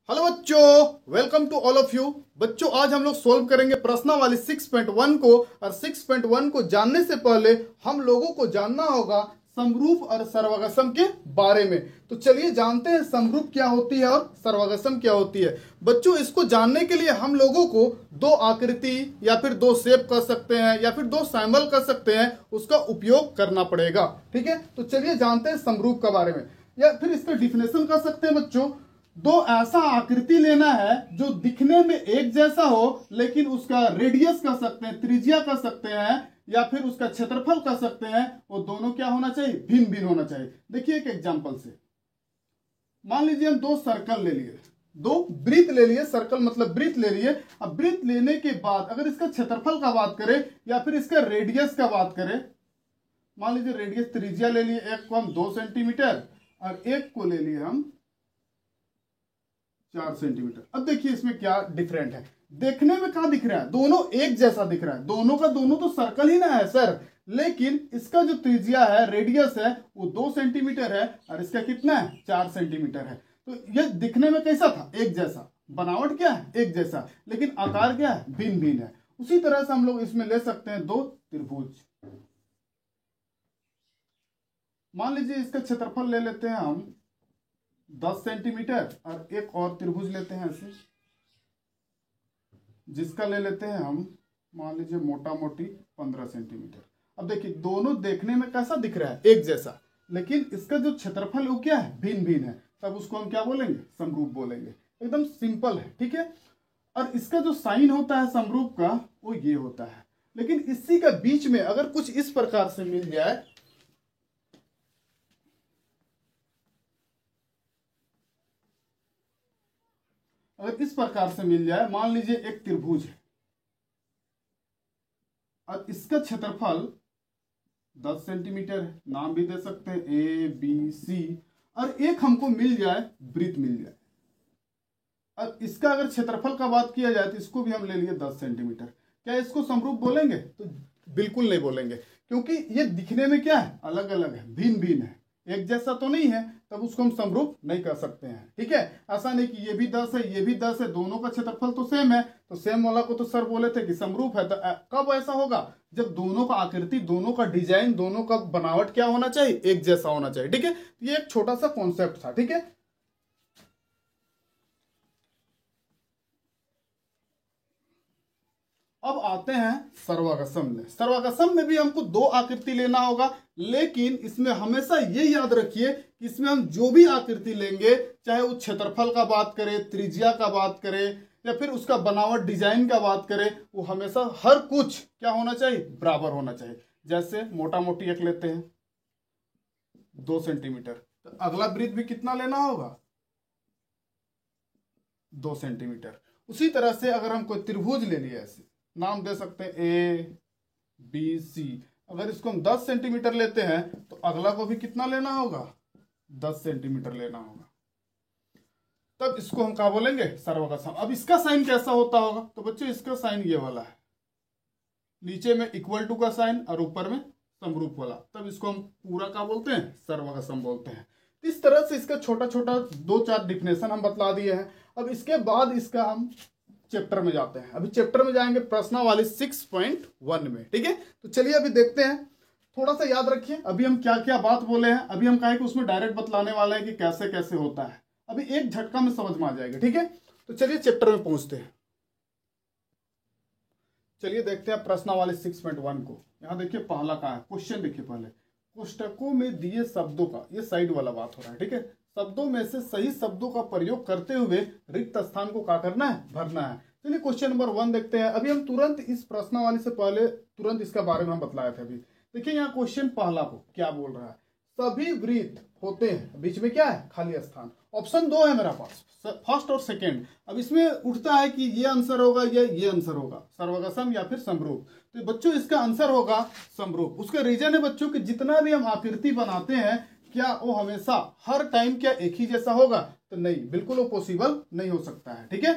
Hello बच्चों, welcome to all of you. बच्चों, आज हम लोग सोल्व करेंगे प्रश्नावली 6.1 को। और 6.1 को जानने से पहले हम लोगों को जानना होगा समरूप और सर्वगसम के बारे में। तो चलिए जानते हैं समरूप क्या होती है और सर्वगसम क्या होती है। बच्चों, इसको जानने के लिए हम लोगों को दो आकृति या फिर दो शेप कर सकते हैं या फिर दो सिंबल कर सकते हैं, उसका उपयोग करना पड़ेगा। ठीक है, तो चलिए जानते हैं समरूप के बारे में, या फिर इसका डिफिनेशन कर सकते हैं। बच्चों, दो ऐसा आकृति लेना है जो दिखने में एक जैसा हो, लेकिन उसका रेडियस कर सकते हैं, त्रिज्या कर सकते हैं, या फिर उसका क्षेत्रफल कर सकते हैं, वो दोनों क्या होना चाहिए, भिन्न भिन्न होना चाहिए। देखिए एक एग्जांपल से, मान लीजिए हम दो सर्कल ले लिए, दो वृत्त ले लिए, सर्कल मतलब वृत्त ले लिए। अब वृत्त लेने के बाद अगर इसका क्षेत्रफल का बात करें या फिर इसका रेडियस का बात करें, मान लीजिए रेडियस त्रिज्या ले लिए, एक को हम 2 सेंटीमीटर और एक को ले लिए हम 4 सेंटीमीटर। अब देखिए इसमें क्या डिफरेंट है, देखने में क्या दिख रहा है, दोनों एक जैसा दिख रहा है, दोनों का दोनों तो सर्कल ही ना है सर, लेकिन इसका जो त्रिज्या है, रेडियस है, वो 2 सेंटीमीटर है और इसका कितना है, 4 सेंटीमीटर है। तो ये दिखने में कैसा था, एक जैसा, बनावट क्या है एक जैसा, लेकिन आकार क्या है, भिन्न भिन्न है। उसी तरह से हम लोग इसमें ले सकते हैं दो त्रिभुज। मान लीजिए इसका क्षेत्रफल ले लेते हैं हम 10 सेंटीमीटर और एक और त्रिभुज लेते हैं ऐसे, जिसका ले लेते हैं हम मान लीजिए मोटा मोटी 15 सेंटीमीटर। अब देखिए दोनों देखने में कैसा दिख रहा है, एक जैसा, लेकिन इसका जो क्षेत्रफल वो क्या है, भिन्न भिन्न है। तब उसको हम क्या बोलेंगे, समरूप बोलेंगे। एकदम सिंपल है, ठीक है। और इसका जो साइन होता है समरूप का, वो ये होता है। लेकिन इसी का बीच में अगर कुछ इस प्रकार से मिल जाए, अगर इस प्रकार से मिल जाए, मान लीजिए एक त्रिभुज है और इसका क्षेत्रफल 10 सेंटीमीटर है, नाम भी दे सकते हैं ए बी सी, और एक हमको मिल जाए वृत्त मिल जाए, और इसका अगर क्षेत्रफल का बात किया जाए तो इसको भी हम ले लिए 10 सेंटीमीटर। क्या इसको समरूप बोलेंगे? तो बिल्कुल नहीं बोलेंगे, क्योंकि ये दिखने में क्या है, अलग अलग है, भिन्न भिन्न है, एक जैसा तो नहीं है, तब उसको हम समरूप नहीं कर सकते हैं। ठीक है, ऐसा नहीं कि ये भी 10 है ये भी 10 है, दोनों का क्षेत्रफल तो सेम है, तो सेम वाला को तो सर बोले थे कि समरूप है। तो कब ऐसा होगा, जब दोनों का आकृति, दोनों का डिजाइन, दोनों का बनावट क्या होना चाहिए, एक जैसा होना चाहिए। ठीक है, ये एक छोटा सा कॉन्सेप्ट था। ठीक है, अब आते हैं सर्वगसम में। सर्वगसम में भी हमको दो आकृति लेना होगा, लेकिन इसमें हमेशा ये याद रखिए कि इसमें हम जो भी आकृति लेंगे, चाहे वो क्षेत्रफल का बात करें, त्रिज्या का बात करें, या फिर उसका बनावट डिजाइन का बात करें, वो हमेशा हर कुछ क्या होना चाहिए, बराबर होना चाहिए। जैसे मोटा मोटी एक लेते हैं 2 सेंटीमीटर, तो अगला वृत्त भी कितना लेना होगा, 2 सेंटीमीटर। उसी तरह से अगर हम कोई त्रिभुज ले लिया, ऐसे नाम दे सकते हैं ए बी सी, अगर इसको हम 10 सेंटीमीटर लेते हैं तो अगला को भी कितना लेना होगा, 10 सेंटीमीटर लेना होगा। तब इसको हम क्या बोलेंगे, सर्वगसम। अब इसका साइन कैसा होता होगा, तो बच्चों इसका साइन ये वाला है, नीचे में इक्वल टू का साइन और ऊपर में समरूप वाला, तब इसको हम पूरा क्या बोलते हैं, सर्वगसम बोलते हैं। इस तरह से इसका छोटा छोटा 2-4 डिफिनेशन हम बतला दिए हैं। अब इसके बाद इसका हम चैप्टर में जाते हैं। अभी चैप्टर में जाएंगे प्रश्नावली 6.1 में। ठीक है, तो चलिए अभी देखते हैं। थोड़ा सा याद रखिए अभी हम क्या क्या बात बोले हैं। अभी हम कहें कि उसमें डायरेक्ट बतलाने वाले हैं कि कैसे कैसे होता है, अभी एक झटका में समझ में आ जाएगा। ठीक है, तो चलिए चैप्टर में पहुंचते हैं। चलिए देखते हैं प्रश्नावली 6.1 को। यहाँ देखिए पहला का है क्वेश्चन, देखिए पहले, पुस्तकों में दिए शब्दों का, ये साइड वाला बात हो रहा है। ठीक है, शब्दों में से सही शब्दों का प्रयोग करते हुए रिक्त स्थान को क्या करना है, भरना है। चलिए क्वेश्चन नंबर 1 देखते हैं। अभी हम तुरंत इस प्रश्नावली से पहले तुरंत इसका बारे में हम बतलाए थे। अभी देखिए यहाँ क्वेश्चन पहला को क्या बोल रहा है, सभी वृत्त होते हैं, बीच में क्या है, खाली स्थान। ऑप्शन 2 है मेरा पास, फर्स्ट और सेकेंड। अब इसमें उठता है कि ये आंसर होगा या ये आंसर होगा, सर्वगसम या फिर समरूप। तो बच्चों इसका आंसर होगा समरूप। उसका रीजन है बच्चों कि जितना भी हम आकृति बनाते हैं, क्या वो हमेशा हर टाइम क्या एक ही जैसा होगा, तो नहीं, बिल्कुल वो पॉसिबल नहीं हो सकता है। ठीक है,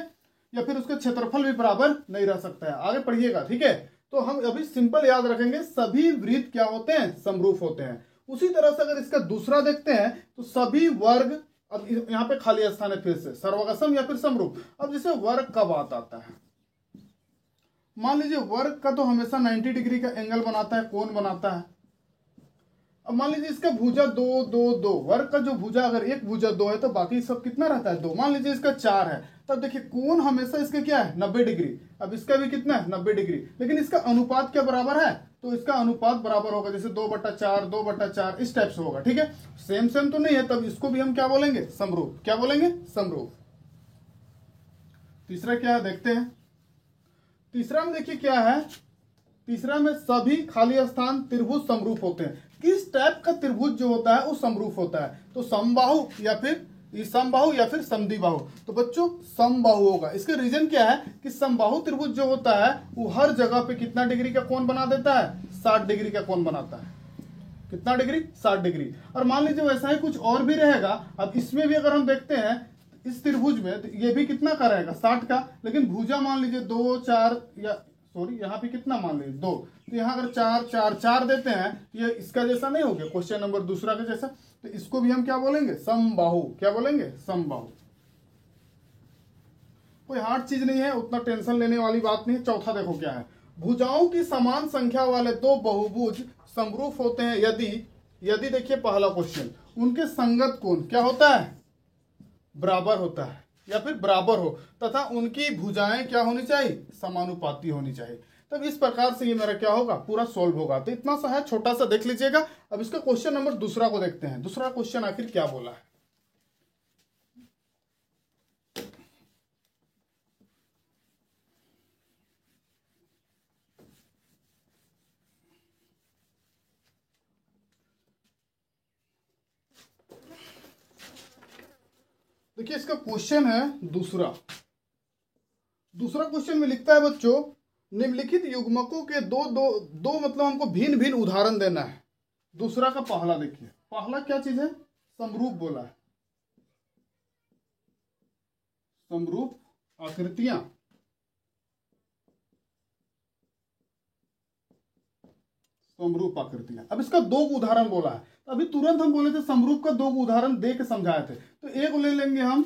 या फिर उसका क्षेत्रफल भी बराबर नहीं रह सकता है। आगे पढ़िएगा। ठीक है, तो हम अभी सिंपल याद रखेंगे, सभी वृत्त क्या होते हैं, समरूप होते हैं। उसी तरह से अगर इसका दूसरा देखते हैं तो सभी वर्ग अब यहाँ पे खाली स्थान है, फिर से सर्वगसम या फिर समरूप। अब जैसे वर्ग का बात आता है, मान लीजिए वर्ग का तो हमेशा 90 डिग्री का एंगल बनाता है, कोण बनाता है। अब मान लीजिए इसका भुजा 2 2 2, वर्ग का जो भुजा अगर एक भुजा 2 है तो बाकी सब कितना रहता है 2। मान लीजिए इसका 4 है, तब देखिए कोण हमेशा इसका क्या है 90 डिग्री। अब इसका भी कितना है 90 डिग्री, लेकिन इसका अनुपात क्या बराबर है, तो इसका अनुपात बराबर होगा जैसे 2/4 2/4 इस टाइप से होगा। ठीक है, सेम सेम तो नहीं है, तब इसको भी हम क्या बोलेंगे समरूप। क्या बोलेंगे समरूप। तीसरा क्या है देखते हैं। तीसरा में देखिए क्या है, तीसरा में सभी खाली स्थान त्रिभुज समरूप होते हैं। किस टाइप का त्रिभुज जो होता है वो समरूप होता है, तो समबाहु या फिर समबाहु या फिर समद्विबाहु। तो बच्चों समबाहु होगा। इसके रीजन क्या है कि समबाहु त्रिभुज जो होता है वो हर जगह पे कितना डिग्री का कोण बना देता है, 60 डिग्री का कोण बनाता है। कितना डिग्री, 60 डिग्री। और मान लीजिए वैसा ही कुछ और भी रहेगा। अब इसमें भी अगर हम देखते हैं इस त्रिभुज में, तो ये भी कितना का रहेगा 60 का, लेकिन भुजा मान लीजिए 2 4 या सॉरी यहाँ पे कितना मान लीजिए 2, तो यहाँ अगर 4 4 4 देते हैं, ये इसका जैसा नहीं हो गया क्वेश्चन नंबर दूसरा का जैसा, तो इसको भी हम क्या बोलेंगे समबाहु। क्या बोलेंगे समबाहु। कोई हार्ड चीज नहीं है, उतना टेंशन लेने वाली बात नहीं है। चौथा देखो क्या है, भुजाओं की समान संख्या वाले दो बहुभुज समरूप होते हैं यदि देखिए पहला क्वेश्चन, उनके संगत कोण क्या होता है बराबर होता है या फिर बराबर हो, तथा उनकी भुजाएं क्या होनी चाहिए समानुपाती होनी चाहिए। तब इस प्रकार से ये मेरा क्या होगा पूरा सोल्व होगा। तो इतना सा है, छोटा सा देख लीजिएगा। अब इसका क्वेश्चन नंबर दूसरा को देखते हैं। दूसरा क्वेश्चन आखिर क्या बोला है। देखिए इसका क्वेश्चन है दूसरा क्वेश्चन में लिखता है बच्चों, निम्नलिखित युग्मकों के दो मतलब हमको भिन्न भिन्न उदाहरण देना है। दूसरा का पहला देखिए, पहला क्या चीज है समरूप बोला है, समरूप आकृतियां। समरूप आकृतियां। अब इसका दो उदाहरण बोला है, तो अभी तुरंत हम बोले थे समरूप का दो उदाहरण दे के समझाए थे। तो एक ले लेंगे हम,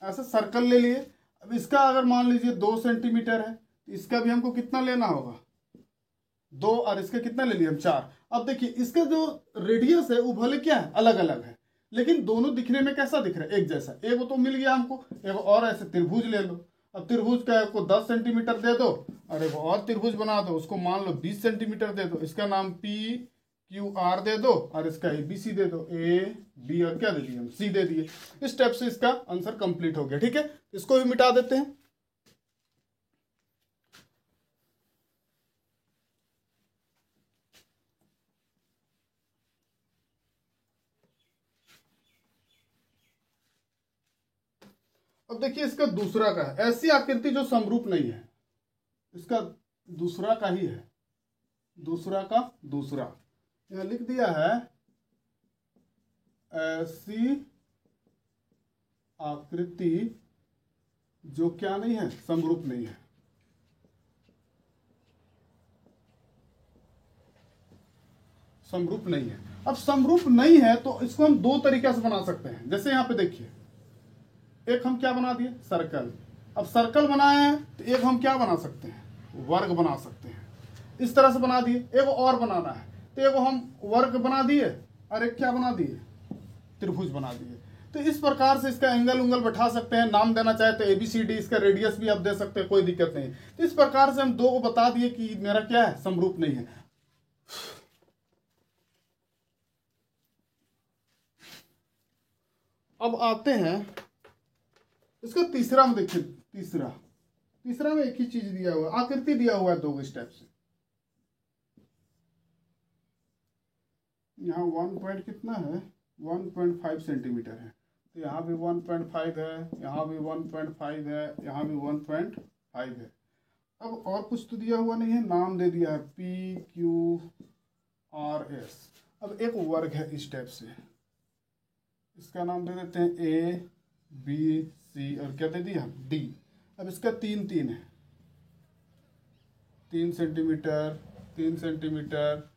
ऐसे सर्कल ले लिए। अब इसका अगर मान लीजिए 2 सेंटीमीटर है, तो इसका भी हमको कितना लेना होगा 2, और इसका कितना ले लिया हम 4। अब देखिए इसका जो रेडियस है वो भले क्या है अलग अलग है, लेकिन दोनों दिखने में कैसा दिख रहा है एक जैसा। एक तो मिल गया हमको, एक और ऐसे त्रिभुज ले लो। अब त्रिभुज का को 10 सेंटीमीटर दे दो, और एक और त्रिभुज बना दो, उसको मान लो 20 सेंटीमीटर दे दो। इसका नाम PQR दे दो, और इसका ABC दे दो, AB और क्या दे दिए हम C दे दिए। इस स्टेप से इसका आंसर कंप्लीट हो गया। ठीक है, इसको भी मिटा देते हैं। अब देखिए इसका दूसरा का है, ऐसी आकृति जो समरूप नहीं है। इसका दूसरा का ही है, दूसरा का दूसरा यहां लिख दिया है, ऐसी आकृति जो क्या नहीं है समरूप नहीं है। समरूप नहीं है। अब समरूप नहीं है तो इसको हम दो तरीके से बना सकते हैं। जैसे यहां पे देखिए, एक हम क्या बना दिए सर्कल। अब सर्कल बनाए हैं तो एक हम क्या बना सकते हैं वर्ग बना सकते हैं। इस तरह से बना दिए। एक और बनाना है तो एक हम वर्ग बना दिए, और एक क्या बना दिए त्रिभुज बना दिए। तो इस प्रकार से इसका एंगल उंगल बैठा सकते हैं। नाम देना चाहे तो ABCD, इसका रेडियस भी आप दे सकते हैं, कोई दिक्कत नहीं। तो इस प्रकार से हम दो को बता दिए कि मेरा क्या है समरूप नहीं है। अब आते हैं इसका तीसरा में। देखिए तीसरा में एक ही चीज दिया हुआ है, आकृति दिया हुआ है दो स्टेप से। यहाँ 1 पॉइंट कितना है 1.5 सेंटीमीटर है, तो यहाँ भी 1.5 है, यहाँ भी 1.5 है, यहाँ भी 1.5 है। अब और कुछ तो दिया हुआ नहीं है, नाम दे दिया है PQRS। अब एक वर्ग है इस टाइप से, इसका नाम दे देते हैं ABC, और क्या दे दिया D। अब इसका 3 3 है, 3 सेंटीमीटर 3 सेंटीमीटर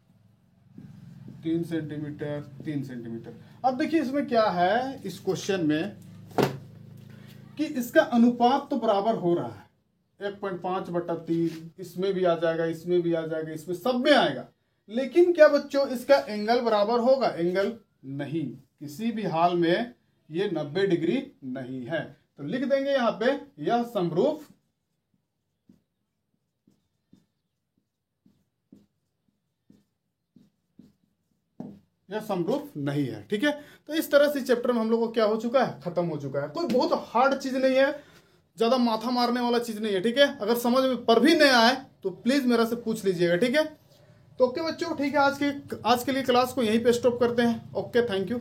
3 सेंटीमीटर 3 सेंटीमीटर। अब देखिए इसमें क्या है इस क्वेश्चन में कि इसका अनुपात तो बराबर हो रहा है 1.5/3, इसमें भी आ जाएगा, इसमें भी आ जाएगा, इसमें सब में आएगा, लेकिन क्या बच्चों इसका एंगल बराबर होगा? एंगल नहीं, किसी भी हाल में ये 90 डिग्री नहीं है। तो लिख देंगे यहां पे यह समरूप नहीं है। ठीक है, तो इस तरह से चैप्टर में हम लोग को क्या हो चुका है, खत्म हो चुका है। कोई बहुत हार्ड चीज नहीं है, ज्यादा माथा मारने वाला चीज नहीं है। ठीक है, अगर समझ में पर भी नहीं आए तो प्लीज मेरा से पूछ लीजिएगा। ठीक है, तो ओके बच्चों, ठीक है, आज के लिए क्लास को यहीं पे स्टॉप करते हैं। Okay, thank you.